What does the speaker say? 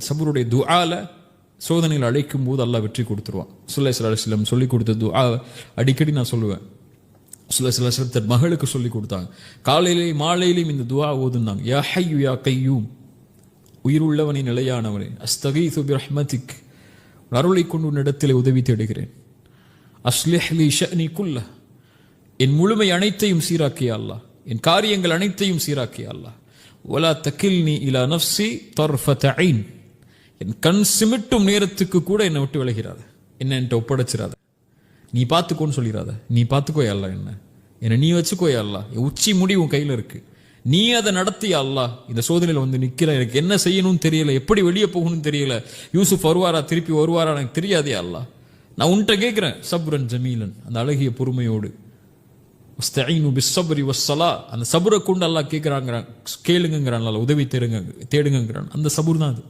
சபருடைய துஆல சோதனையில் அழைக்கும் போது அல்லாஹ் வெற்றி கொடுத்துருவான். ஸல்லல்லாஹு அலைஹி வஸல்லம் சொல்லி கொடுத்த துஆ அடிக்கடி நான் சொல்லுவேன். ஸல்லல்லாஹு அலைஹி வஸல்லம் தன் மகளுக்கு சொல்லி கொடுத்தாங்க. காலையிலேயும் மாலையிலையும் இந்த துஆ ஓதுனாங்க. யா ஹய்யு யா கய்யூம், உயிருள்ளவனே நிலையானவனே, அஸ்தகீது பிரஹ்மதிக், அருளை கொண்டு உன்னிடத்திலே உதவி தேடுகிறேன். அஸ்லிஹ் லி ஷஅனி குல்லஹ், என் முழுமை அனைத்தையும் சீராக்கிய அல்லாஹ், என் காரியங்கள் அனைத்தையும் சீராக்கிய அல்லாஹ். வலா தகில்னி இலா நஃப்ஸி தர்ஃபத ஐன், என் கண் சிமிட்டும் நேரத்துக்கு கூட என்னை விட்டு விலகிறாத, என்ன என்கிட்ட ஒப்படைச்சிடாத, நீ பார்த்துக்கோன்னு சொல்லிடாத. நீ பார்த்துக்கோயா அல்லா, என்ன நீ வச்சுக்கோயா அல்லா, உச்சி முடி உன் கையில் இருக்கு, நீ அதை நடத்தியா அல்லா. இந்த சோதனையில் வந்து நிற்கிற, எனக்கு என்ன செய்யணும்னு தெரியல, எப்படி வெளியே போகணும்னு தெரியல, யூசுப் வருவாரா திருப்பி வருவாரா எனக்கு தெரியாதே அல்லா, நான் உன்கிட்ட கேட்குறேன். சப்ரன் ஜமீலன், அந்த அழகிய பொறுமையோடு, அந்த சபுரை கொண்டு அல்லாஹ் கேட்குறாங்கிறான், கேளுங்கிறான், உதவி தேடுங்கிறான். அந்த சபுர் தான் அது.